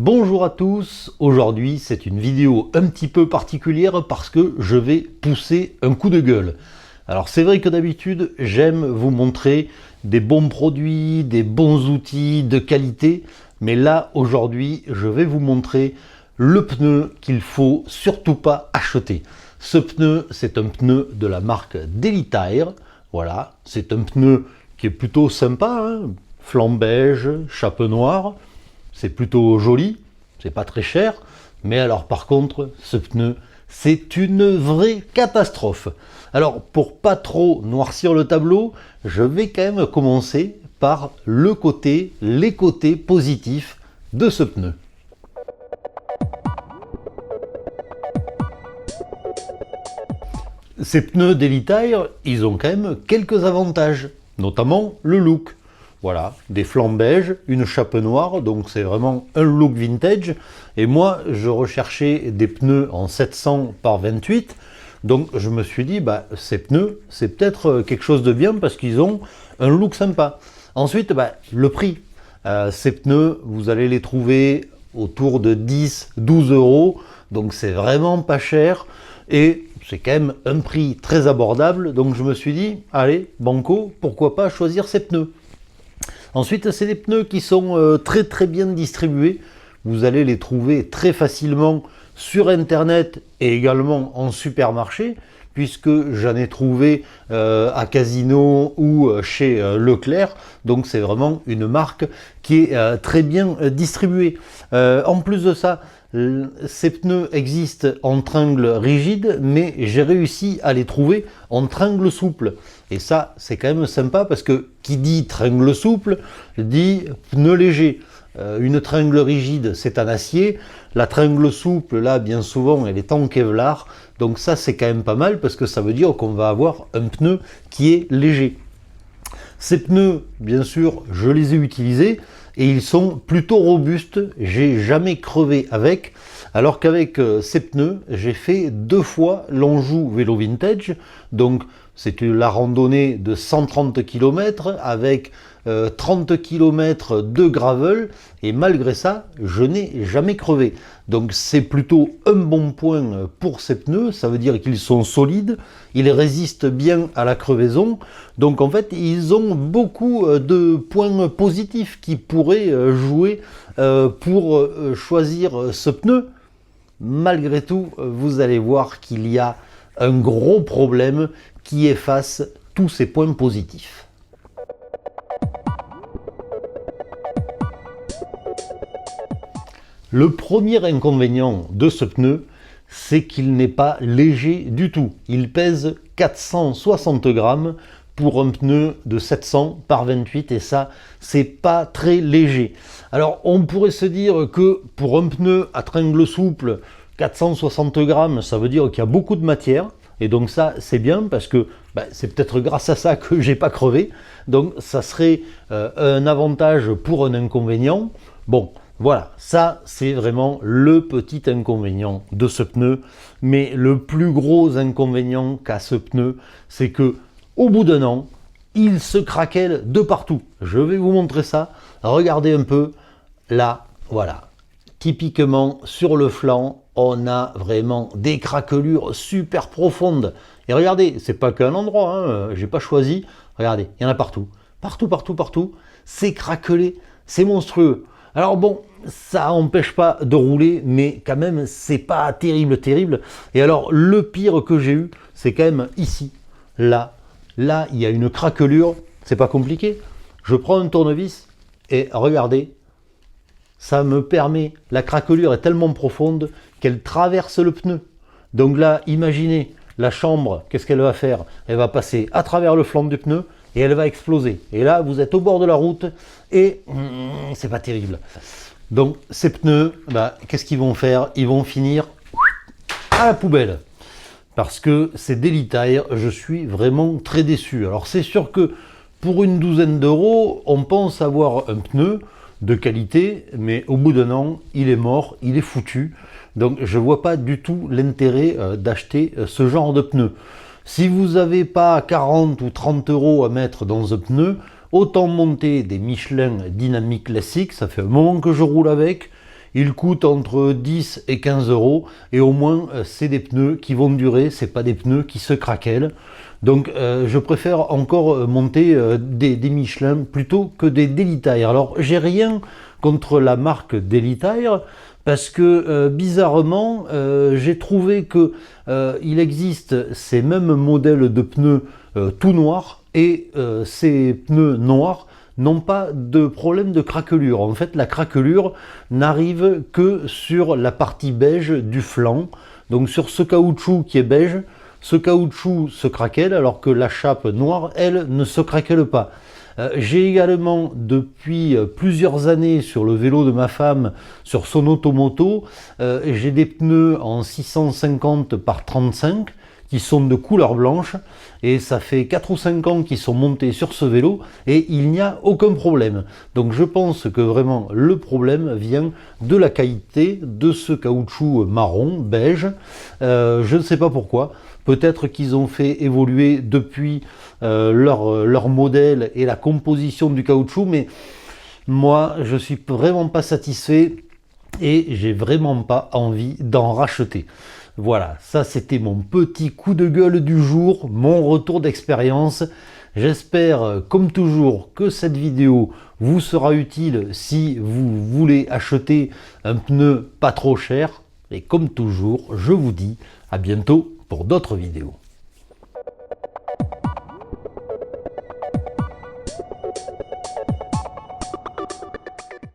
Bonjour à tous, aujourd'hui c'est une vidéo un petit peu particulière parce que je vais pousser un coup de gueule. Alors c'est vrai que d'habitude j'aime vous montrer des bons produits, des bons outils de qualité, mais là aujourd'hui je vais vous montrer le pneu qu'il faut surtout pas acheter. Ce pneu, c'est un pneu de la marque Daily Tire. Voilà, c'est un pneu qui est plutôt sympa, hein, flanc beige, chape noire. C'est plutôt joli, c'est pas très cher, mais alors par contre, ce pneu, c'est une vraie catastrophe. Alors pour pas trop noircir le tableau, je vais quand même commencer par les côtés positifs de ce pneu. Ces pneus Daily Tire, ils ont quand même quelques avantages, notamment le look. Voilà, des flancs beige, une chape noire, donc c'est vraiment un look vintage. Et moi, je recherchais des pneus en 700 par 28, donc je me suis dit, ces pneus, c'est peut-être quelque chose de bien parce qu'ils ont un look sympa. Ensuite, le prix. Ces pneus, vous allez les trouver autour de 10-12 euros, donc c'est vraiment pas cher. Et c'est quand même un prix très abordable, donc je me suis dit, allez, banco, pourquoi pas choisir ces pneus. Ensuite, c'est des pneus qui sont très bien distribués. Vous allez les trouver très facilement sur internet et également en supermarché, puisque j'en ai trouvé à Casino ou chez Leclerc. Donc c'est vraiment une marque qui est très bien distribuée. En plus de ça, ces pneus existent en tringle rigide, mais j'ai réussi à les trouver en tringle souple. Et ça, c'est quand même sympa parce que qui dit tringle souple, dit pneu léger. Une tringle rigide, c'est en acier. La tringle souple, là, bien souvent, elle est en Kevlar. Donc ça, c'est quand même pas mal parce que ça veut dire qu'on va avoir un pneu qui est léger. Ces pneus, bien sûr, je les ai utilisés et ils sont plutôt robustes. J'ai jamais crevé avec. Alors qu'avec ces pneus, j'ai fait 2 fois l'Anjou Vélo Vintage. Donc c'est la randonnée de 130 km avec 30 km de gravel et malgré ça, je n'ai jamais crevé. Donc c'est plutôt un bon point pour ces pneus, ça veut dire qu'ils sont solides, ils résistent bien à la crevaison. Donc en fait, ils ont beaucoup de points positifs qui pourraient jouer pour choisir ce pneu. Malgré tout, vous allez voir qu'il y a un gros problème qui efface tous ces points positifs. Le premier inconvénient de ce pneu, c'est qu'il n'est pas léger du tout. Il pèse 460 grammes pour un pneu de 700 par 28 et ça, c'est pas très léger. Alors, on pourrait se dire que pour un pneu à tringle souple, 460 grammes, ça veut dire qu'il y a beaucoup de matière. Et donc ça, c'est bien parce que c'est peut-être grâce à ça que j'ai pas crevé. Donc ça serait un avantage pour un inconvénient. Bon, voilà, ça c'est vraiment le petit inconvénient de ce pneu. Mais le plus gros inconvénient qu'a ce pneu, c'est que au bout d'un an, il se craquelle de partout. Je vais vous montrer ça. Regardez un peu. Là, voilà. Typiquement, sur le flanc, on a vraiment des craquelures super profondes. Et regardez, c'est pas qu'un endroit, hein, j'ai pas choisi. Regardez, il y en a partout. Partout. C'est craquelé, c'est monstrueux. Alors bon, ça n'empêche pas de rouler, mais quand même, c'est pas terrible. Et alors, le pire que j'ai eu, c'est quand même ici. Là, il y a une craquelure. C'est pas compliqué. Je prends un tournevis et regardez. Ça me permet, la craquelure est tellement profonde qu'elle traverse le pneu. Donc là, imaginez, la chambre, qu'est-ce qu'elle va faire? Elle va passer à travers le flanc du pneu et elle va exploser. Et là, vous êtes au bord de la route et c'est pas terrible. Donc ces pneus, qu'est-ce qu'ils vont faire? Ils vont finir à la poubelle. Parce que c'est Daily Tire, je suis vraiment très déçu. Alors c'est sûr que pour une douzaine d'euros, on pense avoir un pneu de qualité, mais au bout d'un an, il est mort, il est foutu. Donc je ne vois pas du tout l'intérêt d'acheter ce genre de pneu. Si vous n'avez pas 40 ou 30 euros à mettre dans un pneu, autant monter des Michelin Dynamic classiques, ça fait un moment que je roule avec. Ils coûtent entre 10 et 15 euros et au moins c'est des pneus qui vont durer, c'est pas des pneus qui se craquellent. Donc je préfère encore monter des Michelin plutôt que des Daily Tire. Alors j'ai rien contre la marque Daily Tire parce que bizarrement j'ai trouvé que il existe ces mêmes modèles de pneus tout noirs et ces pneus noirs n'ont pas de problème de craquelure. En fait, la craquelure n'arrive que sur la partie beige du flanc. Donc sur ce caoutchouc qui est beige, ce caoutchouc se craquelle alors que la chape noire, elle, ne se craquelle pas. J'ai également depuis plusieurs années sur le vélo de ma femme, sur son automoto, j'ai des pneus en 650 par 35 qui sont de couleur blanche et ça fait 4 ou 5 ans qu'ils sont montés sur ce vélo et il n'y a aucun problème. Donc je pense que vraiment le problème vient de la qualité de ce caoutchouc marron, beige. Je ne sais pas pourquoi. Peut-être qu'ils ont fait évoluer depuis leur modèle et la composition du caoutchouc, mais moi je suis vraiment pas satisfait et j'ai vraiment pas envie d'en racheter. Voilà, ça c'était mon petit coup de gueule du jour, mon retour d'expérience. J'espère, comme toujours, que cette vidéo vous sera utile si vous voulez acheter un pneu pas trop cher. Et comme toujours, je vous dis à bientôt pour d'autres vidéos.